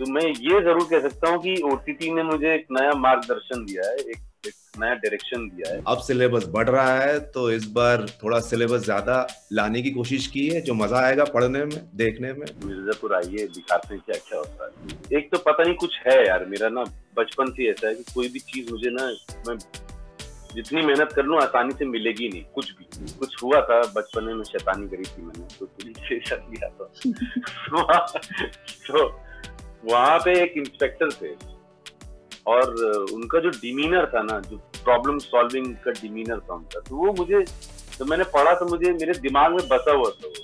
तो मैं ये जरूर कह सकता हूँ कि ओटीटी ने मुझे एक नया मार्गदर्शन दिया है, एक नया डायरेक्शन दिया है। अब सिलेबस बढ़ रहा है तो इस बार थोड़ा सिलेबस ज्यादा लाने की कोशिश की है, जो मजा आएगा पढ़ने में, देखने में। मिर्जापुर आइए, दिखाते हैं क्या क्या होता है। एक तो पता नहीं कुछ है यार, मेरा ना बचपन से ऐसा है कि कोई भी चीज मुझे ना, मैं जितनी मेहनत कर लूं आसानी से मिलेगी नहीं। कुछ भी कुछ हुआ था बचपन में, शैतानी करी थी मैंने, तो पुलिस से शक लिया था। तो वहां पे एक इंस्पेक्टर थे और उनका जो डिमीनर था ना, जो प्रॉब्लम सॉल्विंग का डिमीनर था उनका, तो वो मुझे, तो मैंने पढ़ा तो मुझे मेरे दिमाग में बसा हुआ था वो।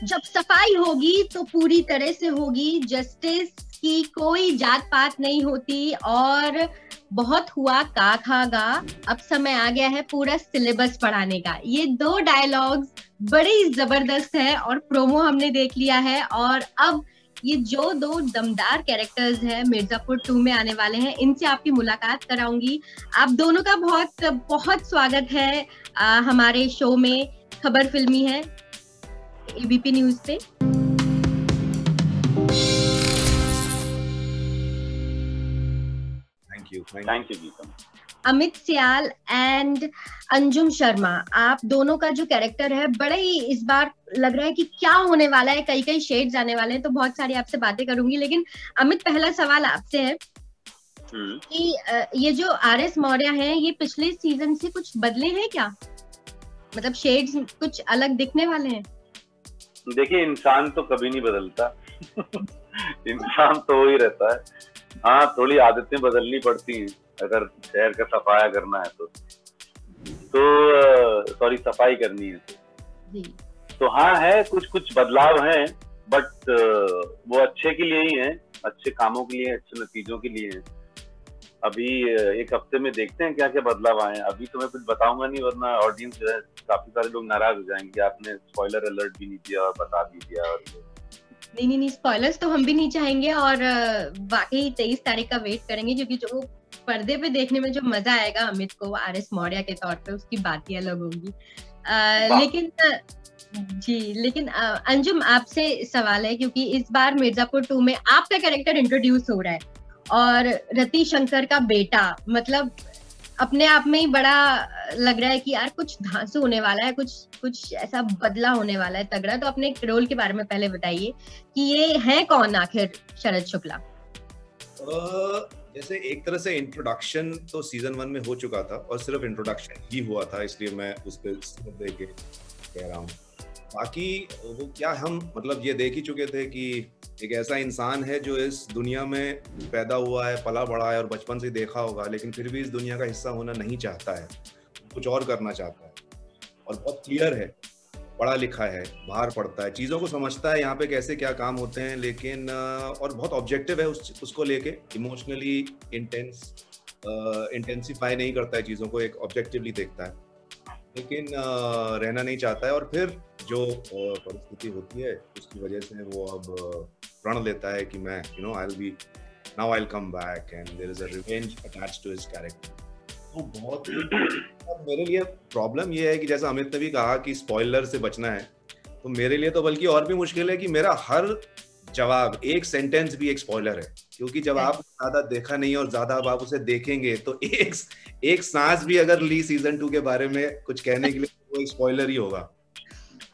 जब सफाई होगी तो पूरी तरह से होगी, जस्टिस की कोई जात पात नहीं होती और बहुत हुआ का खागा, अब समय आ गया है पूरा सिलेबस पढ़ाने का। ये 2 डायलॉग्स बड़े ही जबरदस्त है और प्रोमो हमने देख लिया है, और अब ये जो 2 दमदार कैरेक्टर्स हैं मिर्जापुर 2 में आने वाले हैं, इनसे आपकी मुलाकात कराऊंगी। आप दोनों का बहुत बहुत स्वागत है हमारे शो में। खबर फिल्मी है एबीपी न्यूज पे। Thank you Geeta. Amit Sial and Anjum Sharma, आप दोनों का जो कैरेक्टर है बड़ा ही इस बार लग रहा है कि क्या होने वाला है, कई कई शेड्स आने वाले हैं, तो बहुत सारी आपसे बातें करूंगी। लेकिन अमित, पहला सवाल आपसे है कि ये जो आरएस मौर्य हैं, ये पिछले सीजन से कुछ बदले हैं क्या? मतलब शेड्स कुछ अलग दिखने वाले हैं? देखिए, इंसान तो कभी नहीं बदलता। इंसान तो हो ही रहता है। हाँ, थोड़ी आदतें बदलनी पड़ती हैं अगर शहर का सफाया करना है तो सॉरी, सफाई करनी है जी। तो हाँ, है कुछ कुछ बदलाव हैं, बट वो अच्छे के लिए ही हैं, अच्छे कामों के लिए, अच्छे नतीजों के लिए हैं। अभी एक हफ्ते में देखते हैं क्या क्या बदलाव आए हैं। अभी तो मैं कुछ बताऊंगा नहीं, वरना ऑडियंस जो है, काफी सारे लोग नाराज हो जाएंगे। आपने स्पॉइलर अलर्ट भी नहीं दिया और बता भी दिया। और नहीं, स्पॉयलर्स तो हम भी नहीं चाहेंगे, और वाकई 23 तारीख का वेट करेंगे, क्योंकि जो पर्दे पे देखने में जो मजा आएगा अमित को आरएस मौर्य के तौर पे, उसकी बात ही अलग होगी। लेकिन अंजुम, आपसे सवाल है, क्योंकि इस बार मिर्जापुर 2 में आपका कैरेक्टर इंट्रोड्यूस हो रहा है और रति शंकर का बेटा, मतलब अपने आप में ही बड़ा लग रहा है कि यार कुछ धांसू होने वाला है, कुछ ऐसा बदला होने वाला है तगड़ा। तो अपने रोल के बारे में पहले बताइए कि ये है कौन आखिर शरद शुक्ला? जैसे एक तरह से इंट्रोडक्शन तो सीजन 1 में हो चुका था, और सिर्फ इंट्रोडक्शन ही हुआ था, इसलिए मैं उस पर दे के कह रहा हूँ। बाकी वो क्या, हम मतलब ये देख ही चुके थे कि एक ऐसा इंसान है जो इस दुनिया में पैदा हुआ है, पला बड़ा है और बचपन से देखा होगा, लेकिन फिर भी इस दुनिया का हिस्सा होना नहीं चाहता है, कुछ और करना चाहता है। और बहुत क्लियर है, पढ़ा लिखा है, बाहर पढ़ता है, चीज़ों को समझता है यहाँ पे कैसे क्या काम होते हैं, लेकिन और बहुत ऑब्जेक्टिव है उसको लेके, इमोशनली इंटेंसिफाई नहीं करता है चीज़ों को, एक ऑब्जेक्टिवली देखता है, लेकिन रहना नहीं चाहता है। और फिर जो परिस्थिति होती है उसकी वजह से वो अब प्रण लेता है कि मैं I will come back and there is a revenge attached to his character. तो बहुत मेरे लिए प्रॉब्लम ये है कि जैसा अमित ने भी कहा कि स्पॉइलर से बचना है, तो मेरे लिए तो बल्कि और भी मुश्किल है कि मेरा हर जवाब, एक सेंटेंस भी एक स्पॉइलर है, क्योंकि जब आप ज्यादा देखा नहीं और ज्यादा अब आप उसे देखेंगे तो एक सांस भी अगर ली सीजन 2 के बारे में कुछ कहने के लिए, तो वो एक स्पॉइलर ही होगा।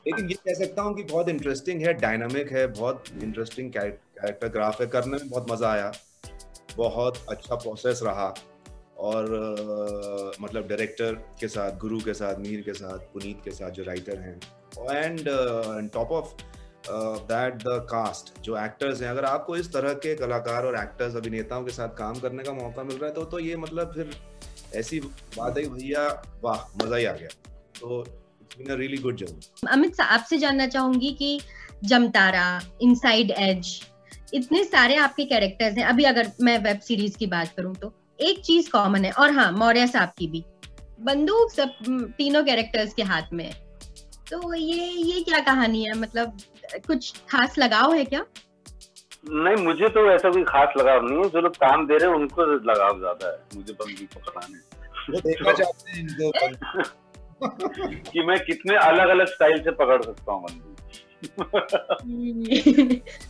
लेकिन ये कह सकता हूँ कि बहुत इंटरेस्टिंग है, डायनामिक है, बहुत इंटरेस्टिंग कैरेक्टर ग्राफ है, करने में बहुत मजा आया, बहुत अच्छा प्रोसेस रहा। और मतलब डायरेक्टर के साथ, गुरु के साथ, मीर के साथ, पुनीत के साथ जो राइटर हैं, and top of that the cast, जो एक्टर्स हैं। अगर आपको इस तरह के कलाकार और एक्टर्स, अभिनेताओं के साथ काम करने का मौका मिल रहा है तो ये मतलब फिर ऐसी बात है कि भैया वाह, मजा ही आ गया। तो it's been a really good journey. Amit, आपसे जानना चाहूंगी कि जमतारा, इनसाइड एज, इतने सारे आपके कैरेक्टर्स हैं। अभी अगर मैं वेब सीरीज की बात करूं तो एक चीज कॉमन है, और हाँ, मौर्य साहब की भी बंदूक सब तीनों कैरेक्टर्स के हाथ में है। तो ये क्या कहानी है? मतलब कुछ खास लगाव है क्या? नहीं, मुझे तो ऐसा कोई खास लगाव नहीं है। जो लोग काम दे रहे हैं उनको लगाव ज्यादा है मुझे बंदूक पकड़ाने। वो देखना चाहते हैं इनको कि मैं कितने अलग अलग स्टाइल से पकड़ सकता हूँ बंदूक।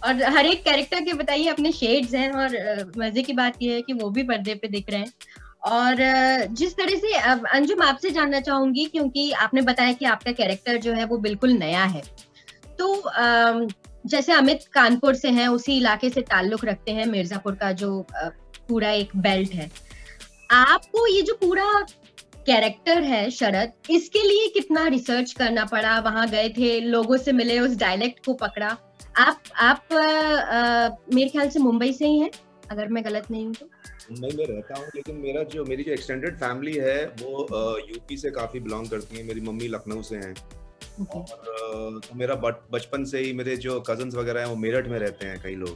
और हर एक कैरेक्टर के बताइए अपने शेड्स हैं, और मजे की बात यह है कि वो भी पर्दे पे दिख रहे हैं। और जिस तरह से अंजुम आपसे जानना चाहूंगी, क्योंकि आपने बताया कि आपका कैरेक्टर जो है वो बिल्कुल नया है, तो जैसे अमित कानपुर से हैं, उसी इलाके से ताल्लुक रखते हैं, मिर्जापुर का जो पूरा एक बेल्ट है, आपको ये जो पूरा कैरेक्टर है शरद, इसके लिए कितना रिसर्च करना पड़ा? वहां गए थे, लोगों से मिले, उस डायलेक्ट को पकड़ा? आप मेरे ख्याल से मुंबई से ही हैं, अगर मैं गलत नहीं हूँ तो। मुंबई में रहता हूँ, लेकिन मेरी जो एक्सटेंडेड फैमिली है वो यूपी से काफी बिलोंग करती है। मेरी मम्मी लखनऊ से हैं, और तो मेरा बचपन से ही मेरे जो कजन्स वगैरह हैं वो मेरठ में रहते हैं कई लोग,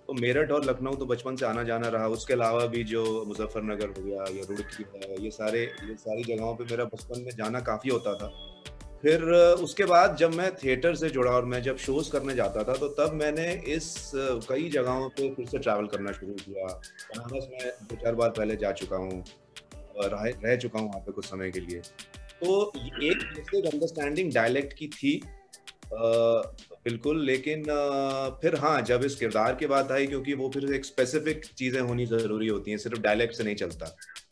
तो मेरठ और लखनऊ तो बचपन से आना जाना रहा। उसके अलावा भी जो मुजफ्फरनगर हो गया या रुड़की है, ये सारी जगहों पे मेरा बचपन में जाना काफ़ी होता था। फिर उसके बाद जब मैं थिएटर से जुड़ा और मैं जब शोज करने जाता था, तो तब मैंने कई जगहों पे फिर से ट्रैवल करना शुरू किया। बनारस में 2-4 बार पहले जा चुका हूँ और रह चुका हूँ वहाँ पे कुछ समय के लिए। तो एक बेसिक अंडरस्टैंडिंग डायलेक्ट की थी बिल्कुल, लेकिन फिर हाँ, जब इस किरदार की बात आई, क्योंकि वो फिर एक स्पेसिफिक चीजें होनी जरूरी होती हैं, सिर्फ डायलेक्ट से नहीं चलता।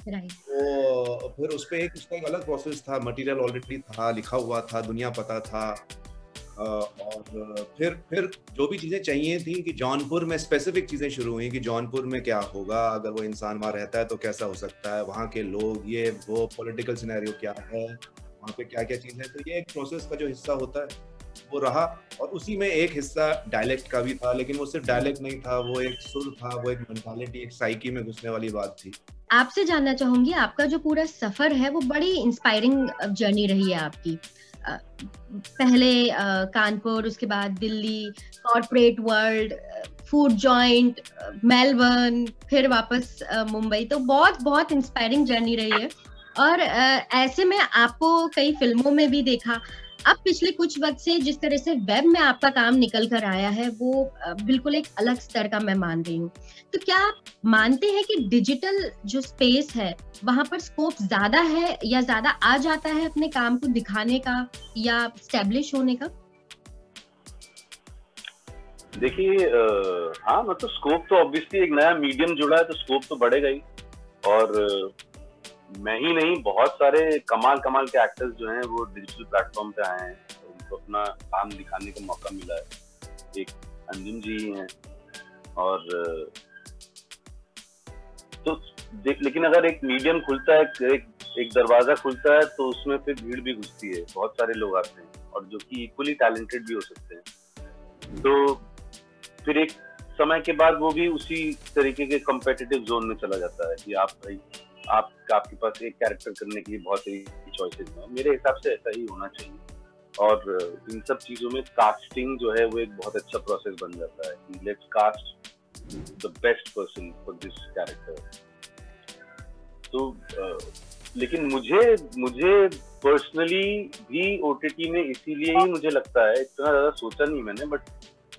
तो फिर उसका एक अलग प्रोसेस था, मटेरियल ऑलरेडी था, लिखा हुआ था, दुनिया पता था, और फिर जो भी चीजें चाहिए थी कि जौनपुर में स्पेसिफिक चीजें शुरू हुई कि जौनपुर में क्या होगा, अगर वो इंसान वहाँ रहता है तो कैसा हो सकता है, वहाँ के लोग, ये वो पॉलिटिकल सिनेरियो क्या है, वहाँ पे क्या क्या चीजें। तो ये एक प्रोसेस का जो हिस्सा होता है वो रहा, और उसी में एक हिस्सा डायलेक्ट का भी था, लेकिन वो सिर्फ डायलेक्ट नहीं था, वो एक सुर था, वो एक मेंटालिटी, एक साइकी में घुसने वाली बात थी। आपसे जानना चाहूंगी, आपका जो पूरा सफर है वो बड़ी इंस्पायरिंग जर्नी रही है आपकी। पहले कानपुर, उसके बाद Delhi, corporate world, food joint, Melbourne, फिर वापस मुंबई, तो बहुत बहुत इंस्पायरिंग जर्नी रही है। और ऐसे में आपको कई फिल्मों में भी देखा। अब पिछले कुछ वक्त से जिस तरह से वेब में आपका काम निकल कर आया है, वो बिल्कुल एक अलग स्तर का मैं मान रही हूँ। तो क्या आप मानते हैं कि डिजिटल जो स्पेस है वहां पर स्कोप ज्यादा है, या ज्यादा आ जाता है अपने काम को दिखाने का या स्टैब्लिश होने का? देखिए, हाँ, मतलब स्कोप तो ऑब्वियसली, एक नया मीडियम जुड़ा है तो स्कोप तो बढ़ेगा ही। और मैं ही नहीं, बहुत सारे कमाल के एक्टर्स जो हैं वो डिजिटल प्लेटफॉर्म पे आए हैं, तो उनको अपना काम दिखाने का मौका मिला है। एक अंजुम जी हैं, और तो लेकिन अगर एक मीडियम खुलता है, एक दरवाजा खुलता है, तो उसमें फिर भीड़ भी घुसती है, बहुत सारे लोग आते हैं, और जो कि इक्वली टैलेंटेड भी हो सकते हैं। तो फिर एक समय के बाद वो भी उसी तरीके के कॉम्पिटिटिव जोन में चला जाता है कि आपके पास एक कैरेक्टर करने के लिए बहुत ही चॉइसेस हैं। मेरे हिसाब से ऐसा ही होना चाहिए। और इन सब चीजों में कास्टिंग जो है वो एक बहुत अच्छा प्रोसेस बन जाता है कि let's cast the best person for this character. तो लेकिन मुझे पर्सनली भी OTT में इसीलिए ही मुझे लगता है, इतना ज्यादा सोचा नहीं मैंने, बट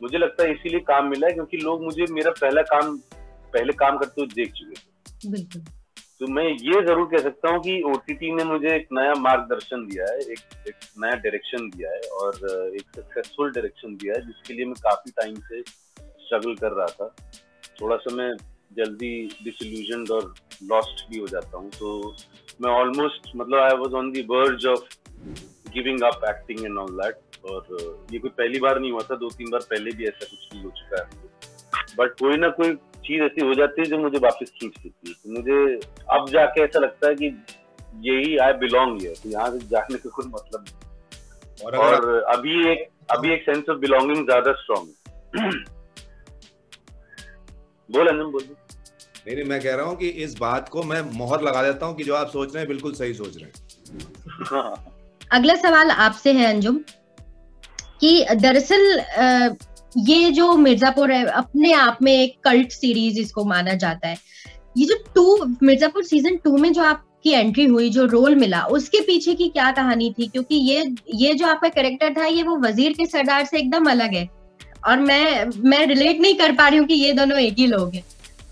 मुझे लगता है इसीलिए काम मिला है क्योंकि लोग मुझे मेरा पहले काम करते हुए देख चुके थे। बिल्कुल। तो मैं ये जरूर कह सकता हूँ कि OTT ने मुझे एक नया मार्गदर्शन दिया है, एक नया डायरेक्शन दिया है, और एक सक्सेसफुल डायरेक्शन दिया है, जिसके लिए मैं काफी टाइम से स्ट्रगल कर रहा था। थोड़ा सा मैं जल्दी डिसइल्यूजन्ड और लॉस्ट भी हो जाता हूँ, तो मैं ऑलमोस्ट, मतलब I was on the verge of giving up acting and all that. और ये कोई पहली बार नहीं हुआ था, 2-3 बार पहले भी ऐसा कुछ नहीं हो चुका है, बट कोई ना कोई चीज ऐसी हो जाती है जो मुझे वापस खींच देती है। तो मुझे अब जाके ऐसा लगता है कि यही आई बिलोंग हियर, तो यहाँ से जाने का कोई मतलब नहीं। और अभी एक सेंस ऑफ बिलोंगिंग ज्यादा स्ट्रॉन्ग है। बोल अंजुम, बोल। नहीं, मैं कह रहा हूँ कि इस बात को मैं मोहर लगा देता हूँ कि जो आप सोच रहे हैं बिल्कुल सही सोच रहे हैं। अगला सवाल आपसे है अंजुम, कि दरअसल ये जो मिर्जापुर है अपने आप में एक कल्ट सीरीज इसको माना जाता है। ये जो मिर्जापुर सीजन 2 में जो आपकी एंट्री हुई, जो रोल मिला, उसके पीछे की क्या कहानी थी? क्योंकि ये जो आपका कैरेक्टर था, ये वो वजीर के सरदार से एकदम अलग है, और मैं रिलेट नहीं कर पा रही हूँ कि ये दोनों एक ही लोग हैं।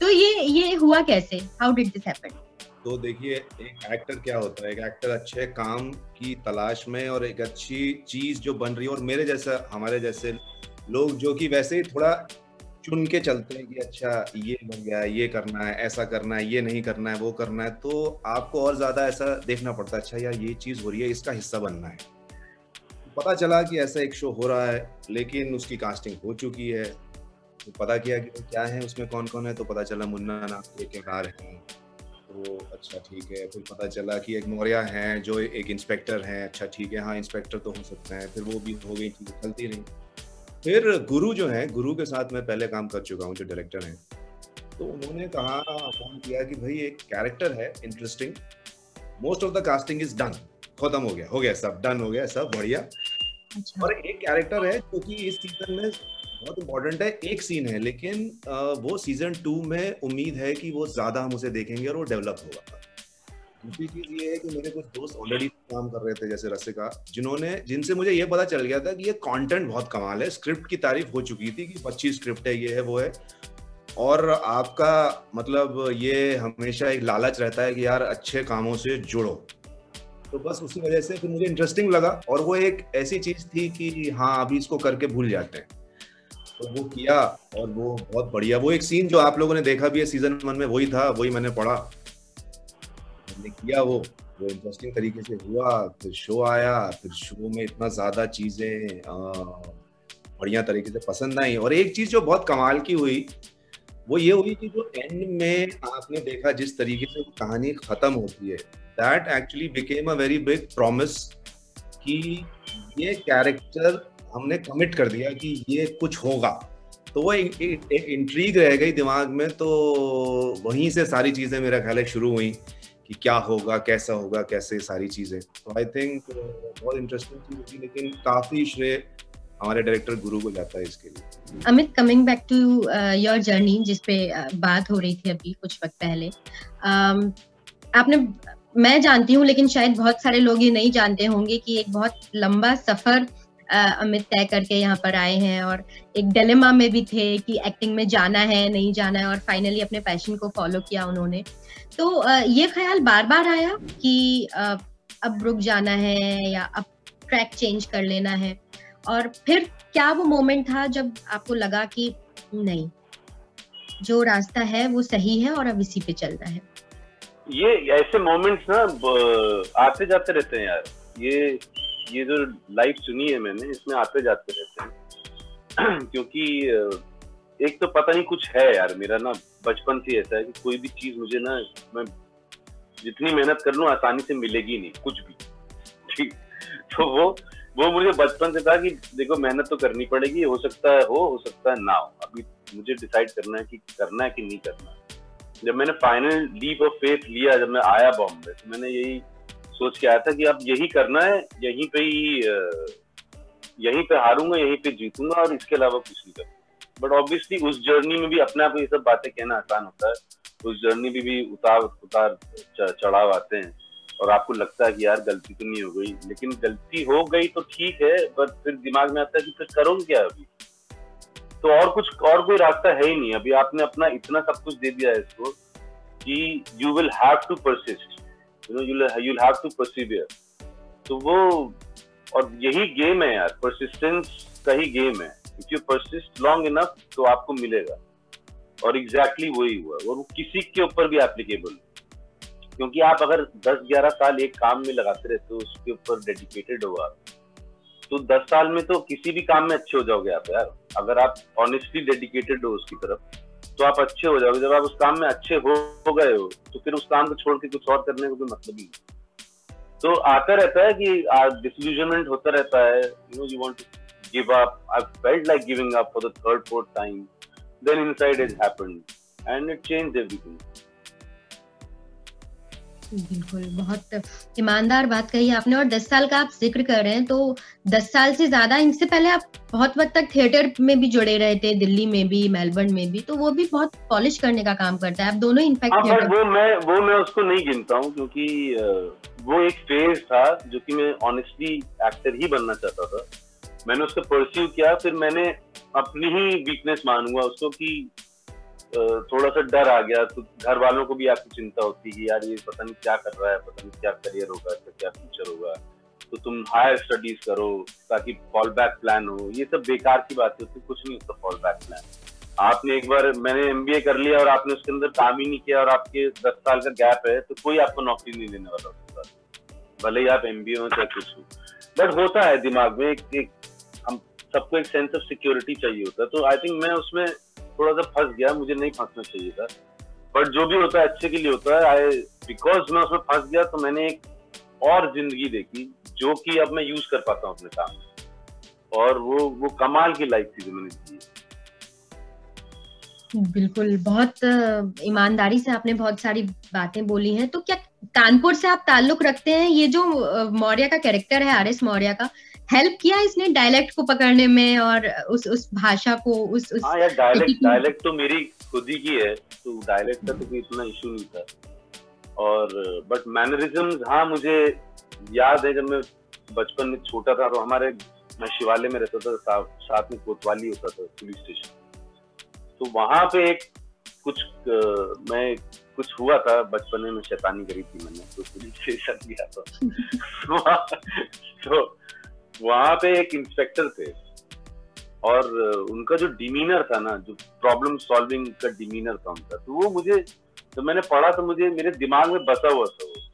तो ये हुआ कैसे? How did this happen? तो देखिए, एक एक्टर क्या होता है, एक एक्टर अच्छे काम की तलाश में और एक अच्छी चीज जो बन रही है, और मेरे जैसा, हमारे जैसे लोग जो कि वैसे ही थोड़ा चुन के चलते हैं कि अच्छा ये बन गया है, ये करना है, ऐसा करना है, ये नहीं करना है, वो करना है, तो आपको और ज्यादा ऐसा देखना पड़ता है, अच्छा यार ये चीज हो रही है, इसका हिस्सा बनना है। पता चला कि ऐसा एक शो हो रहा है, लेकिन उसकी कास्टिंग हो चुकी है, तो पता किया कि क्या है उसमें, कौन कौन है, तो पता चला मुन्ना नाम के किरदार हैं। तो अच्छा ठीक है, फिर पता चला कि एक मौर्या हैं जो एक इंस्पेक्टर हैं, अच्छा ठीक है, हाँ इंस्पेक्टर तो हो सकते हैं, फिर वो भी हो गई, चीजें चलती रही। फिर गुरु जो है, गुरु के साथ मैं पहले काम कर चुका हूँ, जो डायरेक्टर हैं, तो उन्होंने कहा, फोन किया कि भाई एक कैरेक्टर है interesting, most of the casting is done, खत्म हो गया सब, डन हो गया सब बढ़िया। अच्छा। और एक कैरेक्टर है जो कि इस सीजन में बहुत इम्पोर्टेंट है, एक सीन है, लेकिन वो सीजन 2 में उम्मीद है कि वो ज्यादा हम उसे देखेंगे और वो डेवलप होगा। दूसरी चीज ये है कि मेरे कुछ दोस्त ऑलरेडी काम कर रहे थे, जैसे रसिका, जिनसे मुझे ये पता चल गया था कि ये कंटेंट बहुत कमाल है, स्क्रिप्ट की तारीफ हो चुकी थी कि अच्छी स्क्रिप्ट है, ये है वो है, और आपका मतलब ये हमेशा एक लालच रहता है कि यार अच्छे कामों से जुड़ो, तो बस उसी वजह से फिर मुझे इंटरेस्टिंग लगा, और वो एक ऐसी चीज थी कि हाँ अभी इसको करके भूल जाते हैं, तो वो किया और वो बहुत बढ़िया। वो एक सीन जो आप लोगों ने देखा भी है सीजन 1 में, वही था, वही मैंने पढ़ा, मैंने किया, वो इंटरेस्टिंग तरीके से हुआ। फिर शो आया, फिर शो में इतना ज्यादा चीजें बढ़िया तरीके से पसंद आई, और एक चीज जो बहुत कमाल की हुई वो ये हुई कि जो एंड में आपने देखा जिस तरीके से वो कहानी खत्म होती है, that actually became a very big promise कि ये कैरेक्टर हमने कमिट कर दिया कि ये कुछ होगा, तो वो एक इंट्रीग रह गई दिमाग में, तो वहीं से सारी चीजें मेरा ख्याल है शुरू हुई कि क्या होगा, कैसा होगा, कैसे सारी चीजें। तो आई थिंक बहुत इंटरेस्टिंग चीज थी, लेकिन काफी श्रेय हमारे डायरेक्टर गुरु को जाता है इसके लिए। Amit, coming back to your journey, जिसपे बात हो रही थी अभी कुछ वक्त पहले, आपने, मैं जानती हूँ लेकिन शायद बहुत सारे लोग ये नहीं जानते होंगे कि एक बहुत लंबा सफर अमित तय करके यहाँ पर आए हैं, और एक डिलेमा में भी थे कि एक्टिंग में जाना है नहीं जाना है, और फाइनली अपने पैशन को फॉलो किया उन्होंने। तो ये ख्याल बार बार आया कि अब रुक जाना है या अब ट्रैक चेंज कर लेना है, और फिर क्या वो मोमेंट था जब आपको लगा कि नहीं, जो रास्ता है वो सही है और अब इसी पे चलना है? ये ऐसे मोमेंट्स ना आते जाते रहते हैं यार, ये जो लाइफ चुनी है मैंने, इसमें आते जाते रहते हैं क्योंकि एक तो पता नहीं कुछ है यार, मेरा ना बचपन से ऐसा है कि कोई भी चीज मुझे ना, मैं जितनी मेहनत कर लूं आसानी से मिलेगी नहीं कुछ भी, ठीक। तो वो मुझे बचपन से था कि देखो मेहनत तो करनी पड़ेगी, हो सकता है ना हो, अभी मुझे डिसाइड करना है कि करना है कि नहीं करना। जब मैंने फाइनल लीप ऑफ फेथ लिया, जब मैं आया बॉम्बे, तो मैंने यही सोच के आया था कि अब यही करना है, यहीं पे हारूंगा, यहीं पे जीतूंगा, और इसके अलावा कुछ नहीं करूंगा। बट ऑब्वियसली उस जर्नी में भी अपने आप ये सब बातें कहना आसान होता है, उस जर्नी में भी उतार चढ़ाव आते हैं, और आपको लगता है कि यार गलती तो नहीं हो गई, लेकिन गलती हो गई तो ठीक है, बट फिर दिमाग में आता है कि फिर करोगे क्या अभी, तो और कोई रास्ता है ही नहीं। अभी आपने अपना इतना सब कुछ दे दिया है इसको कि you will have to persist, you'll have to persevere। तो वो, और यही गेम है यार, परसिस्टेंस का ही गेम है। If you persist long enough तो आपको मिलेगा, और एग्जैक्टली वही हुआ, और वो किसी के ऊपर भी एप्लीकेबल, क्योंकि आप अगर 10-11 साल एक काम में लगाते रहते हो, उसके ऊपर डेडिकेटेड हो आप, तो 10 साल में तो किसी भी काम में अच्छे हो जाओगे आप यार। अगर आप ऑनेस्टली डेडिकेटेड हो उसकी तरफ, तो आप अच्छे हो जाओगे। जब आप उस काम में अच्छे हो गए हो, तो फिर उस काम को छोड़ के कुछ और करने को कोई मतलब ही नहीं। तो आता रहता है कि डिsillusionment होता रहता है, you want to give up। I felt like giving up for the 3rd, 4th time, then inside it happened and it changed everything। बिल्कुल, बहुत ईमानदार बात कही आपने। और 10 साल का आप जिक्र कर रहे हैं, तो 10 साल से ज्यादा, इनसे पहले आप बहुत वक्त तक थिएटर में भी जुड़े रहे थे, दिल्ली में भी, मेलबर्न में भी, तो वो भी बहुत पॉलिश करने का काम करता है। आप दोनों इनफैक्ट वो मैं उसको नहीं गिनता हूँ, क्योंकि वो एक फेज था जो कि मैं ऑनेस्टली एक्टर ही बनना चाहता था। मैंने उसको परस्यू किया, फिर मैंने अपनी ही वीकनेस मानूंगा उसको कि थोड़ा सा डर आ गया तो घर वालों को भी आपकी चिंता होती है कि यार ये पता नहीं क्या कर रहा है, पता नहीं क्या करियर होगा, क्या फ्यूचर होगा, तो तुम हायर स्टडीज करो ताकि फॉल बैक प्लान हो। ये सब बेकार की बात होती है, कुछ नहीं होता फॉल बैक प्लान। आपने एक बार, मैंने MBA कर लिया और आपने उसके अंदर काम ही नहीं किया और आपके 10 साल का गैप है, तो कोई आपको नौकरी नहीं देने वाला उसके बाद, भले ही आप MBA में चाहे कुछ हो। बट होता है दिमाग में एक हम सबको एक सेंस ऑफ सिक्योरिटी चाहिए होता है, तो आई थिंक मैं उसमें थोड़ा सा फंस गया, मुझे नहीं फंसना चाहिए था। बट जो भी होता है अच्छे के लिए होता है। बिकॉज मैं उसमें फंस गया तो मैंने एक और जिंदगी देखी जो कि अब मैं यूज कर पाता हूँ अपने काम में, और वो कमाल की लाइफ थी जो मैंने जी। बिल्कुल, बहुत ईमानदारी से आपने बहुत सारी बातें बोली हैं। तो क्या कानपुर से आप ताल्लुक रखते हैं? ये जो मौर्य का कैरेक्टर है, RS मौर्य का, हेल्प किया इसने डायलेक्ट को पकड़ने में और उस भाषा को उस हाँ यार, डायलेक्ट तो मेरी खुद ही की है, तो डायलेक्ट का तो कोई इतना इशू नहीं था। और बट मैनरिज्म्स, हाँ मुझे याद है जब मैं बचपन में छोटा था तो मैं शिवालय में रहता था, साथ में कोतवाली होता था पुलिस स्टेशन, तो वहां पे एक कुछ हुआ था बचपन में, शैतानी करी थी मैंने, तो पुलिस स्टेशन गया था। तो वहां पे एक इंस्पेक्टर थे और उनका जो डिमीनर था ना, जो प्रॉब्लम सॉल्विंग का डिमीनर था उनका, तो वो मुझे, तो मैंने पढ़ा तो मुझे मेरे दिमाग में बसा हुआ था वो।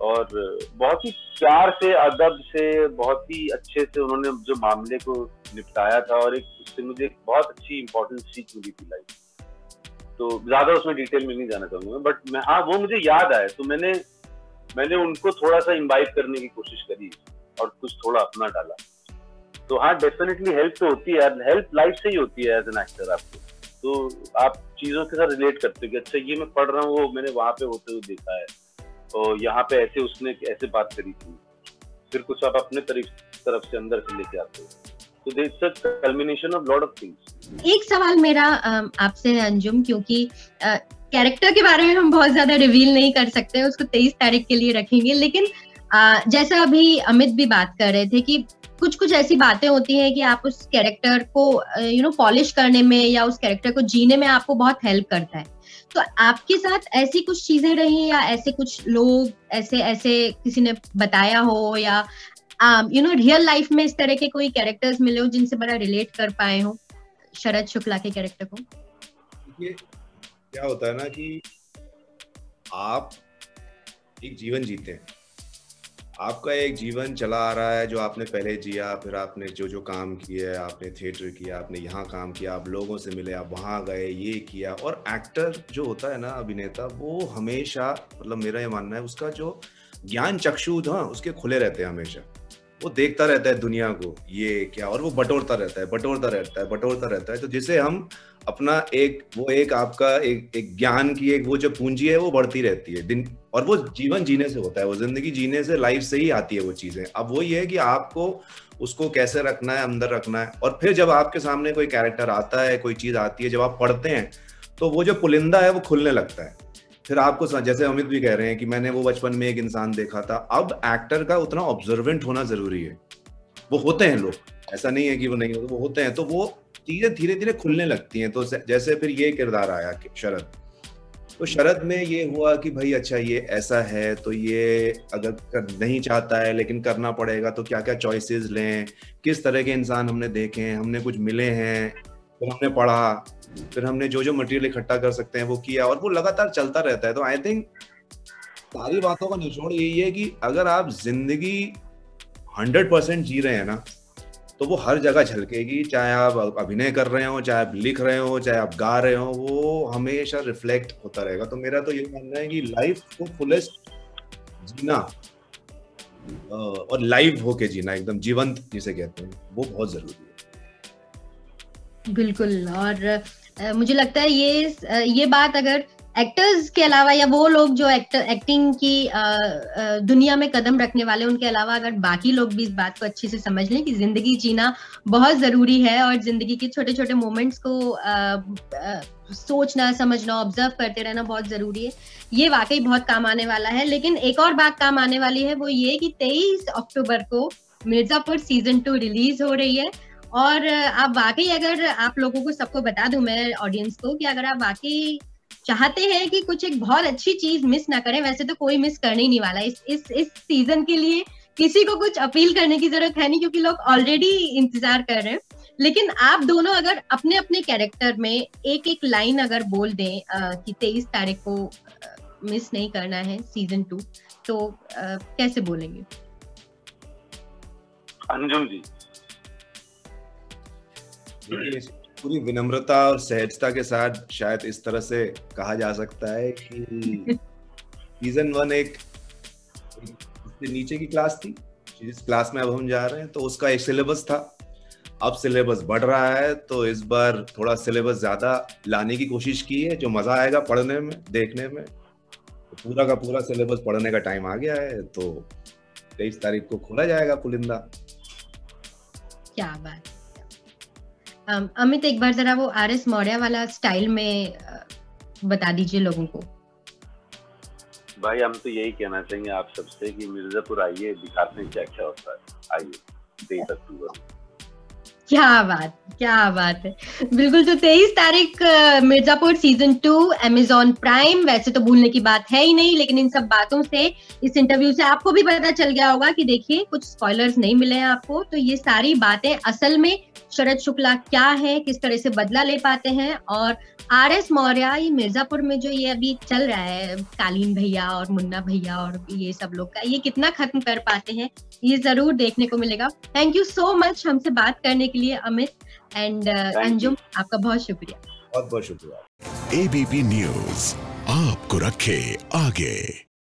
और बहुत ही प्यार से, अदब से, बहुत ही अच्छे से उन्होंने जो मामले को निपटाया था, और उससे मुझे एक बहुत अच्छी इंपॉर्टेंट सीख मिली थी लाइफ। तो ज्यादा उसमें डिटेल में नहीं जाना चाहूंगा, बट हाँ वो मुझे याद आया, तो मैंने उनको थोड़ा सा इम्बाइब करने की कोशिश करी और कुछ थोड़ा अपना डाला। तो हाँ, डेफिनेटली हेल्प तो होती है, हेल्प लाइफ से ही होती है एज एन एक्टर आपको। तो आप चीजों के साथ रिलेट करते हो कि अच्छा ये मैं पढ़ रहा हूँ, वो मैंने वहां पे होते हुए देखा है, और यहाँ पे ऐसे उसने ऐसे बात करी थी, फिर कुछ आप अपने तरफ से अंदर से लेके आते हो। तो there is a culmination of lot of things. एक सवाल मेरा आपसे है अंजुम, क्योंकि कैरेक्टर के बारे में हम बहुत ज्यादा रिवील नहीं कर सकते, उसको 23 तारीख के लिए रखेंगे, लेकिन जैसा अभी अमित भी बात कर रहे थे कि कुछ ऐसी बातें होती हैं कि आप उस कैरेक्टर को पॉलिश करने में या उस कैरेक्टर को जीने में आपको बहुत हेल्प करता है। तो आपके साथ ऐसी कुछ चीजें रही, या ऐसे कुछ लोग ऐसे किसी ने बताया हो, या रियल लाइफ में इस तरह के कोई कैरेक्टर्स मिले हो जिनसे बड़ा रिलेट कर पाए हो शरद शुक्ला के कैरेक्टर को? ये क्या होता है ना कि आप एक जीवन जीते हैं, आपका एक जीवन चला आ रहा है जो आपने पहले जिया, फिर आपने जो काम किया, आपने थिएटर किया, आपने यहाँ काम किया, आप लोगों से मिले, आप वहाँ गए, ये किया। और एक्टर जो होता है ना, अभिनेता, वो हमेशा, मतलब मेरा ये मानना है, उसका जो ज्ञान चक्षु था उसके खुले रहते हैं हमेशा, वो देखता रहता है दुनिया को, ये क्या, और वो बटोरता रहता है। तो जिसे हम अपना आपका एक ज्ञान की एक वो जो पूंजी है वो बढ़ती रहती है दिन, और वो जीवन जीने से होता है, वो जिंदगी जीने से, लाइफ से ही आती है वो चीजें। अब वो ये है कि आपको उसको कैसे रखना है, अंदर रखना है। और फिर जब आपके सामने कोई कैरेक्टर आता है, कोई चीज आती है, जब आप पढ़ते हैं तो वो जो पुलिंदा है वो खुलने लगता है। फिर आपको, जैसे अमित भी कह रहे हैं कि मैंने वो बचपन में एक इंसान देखा था, अब एक्टर का उतना ऑब्जर्वेंट होना जरूरी है। वो होते हैं लोग, ऐसा नहीं है कि वो नहीं होते, वो होते हैं, तो वो चीजें धीरे धीरे खुलने लगती हैं। तो जैसे फिर ये किरदार आया शरद, तो शरद में ये हुआ कि भाई अच्छा ये ऐसा है, तो ये अगर नहीं चाहता है लेकिन करना पड़ेगा, तो क्या क्या चॉइसेस लें, किस तरह के इंसान हमने देखे हैं, हमने कुछ मिले हैं, फिर हमने पढ़ा, फिर हमने जो मटेरियल इकट्ठा कर सकते हैं वो किया, और वो लगातार चलता रहता है। तो आई थिंक सारी बातों का निचोड़ यही है कि अगर आप जिंदगी 100% जी रहे हैं ना, तो वो हर जगह झलकेगी, चाहे आप अभिनय कर रहे हो, चाहे आप लिख रहे हो, चाहे आप गा रहे हो, वो हमेशा रिफ्लेक्ट होता रहेगा। तो मेरा तो ये मानना है कि लाइफ को फुलेस्ट जीना और लाइव होके जीना, एकदम जीवंत जिसे कहते हैं, वो बहुत जरूरी है। बिल्कुल। और मुझे लगता है ये बात अगर एक्टर्स के अलावा, या वो लोग जो एक्टिंग की दुनिया में कदम रखने वाले, उनके अलावा अगर बाकी लोग भी इस बात को अच्छे से समझ लें कि जिंदगी जीना बहुत जरूरी है, और जिंदगी के छोटे छोटे मोमेंट्स को सोचना, समझना, ऑब्जर्व करते रहना बहुत जरूरी है, ये वाकई बहुत काम आने वाला है। लेकिन एक और बात काम आने वाली है, वो ये कि 23 अक्टूबर को मिर्जापुर सीजन 2 रिलीज हो रही है, और आप वाकई, अगर आप लोगों को सबको बता दूं मैं ऑडियंस को, कि अगर आप वाकई चाहते हैं कि कुछ एक बहुत अच्छी चीज मिस ना करें, वैसे तो कोई मिस करने ही नहीं वाला इस सीजन के लिए, किसी को कुछ अपील करने की जरूरत है नहीं, क्योंकि लोग ऑलरेडी इंतजार कर रहे हैं। लेकिन आप दोनों अगर अपने अपने कैरेक्टर में एक एक लाइन अगर बोल दें कि 23 तारीख को मिस नहीं करना है सीजन 2, तो कैसे बोलेंगे? अंजुम जी। पूरी विनम्रता और सहजता के साथ शायद इस तरह से कहा जा सकता है कि सीजन 1 एक नीचे की क्लास थी, जिस क्लास में अब हम जा रहे हैं, तो उसका एक सिलेबस था। अब सिलेबस बढ़ रहा है, तो इस बार थोड़ा सिलेबस ज्यादा लाने की कोशिश की है, जो मजा आएगा पढ़ने में, देखने में। तो पूरा का पूरा सिलेबस पढ़ने का टाइम आ गया है, तो 23 तारीख को खोला जाएगा पुलिंदा। क्या बात। अमित, एक बार जरा वो आर.एस. मौर्य वाला स्टाइल में बता दीजिए लोगों को। भाई हम तो यही कहना चाहेंगे आप सबसे कि मिर्जापुर आइए, दिखाते हैं क्या क्या होता है। आइए 23 अक्टूबर। क्या बात है। बिल्कुल, तो 23 तारीख मिर्जापुर सीजन 2 अमेज़न प्राइम। वैसे तो भूलने की बात है ही नहीं, लेकिन इन सब बातों से, इस इंटरव्यू से आपको भी पता चल गया होगा कि देखिए कुछ स्पॉयलर्स नहीं मिले हैं आपको। तो ये सारी बातें असल में शरद शुक्ला क्या है, किस तरह से बदला ले पाते हैं, और आर.एस. मौर्य ये मिर्जापुर में जो ये अभी चल रहा है, कालीन भैया और मुन्ना भैया और ये सब लोग का, ये कितना खत्म कर पाते हैं, ये जरूर देखने को मिलेगा। थैंक यू सो मच हमसे बात करने के लिए अमित एंड अंजुम, आपका बहुत शुक्रिया। बहुत बहुत शुक्रिया। ABP न्यूज़ आपको रखे आगे।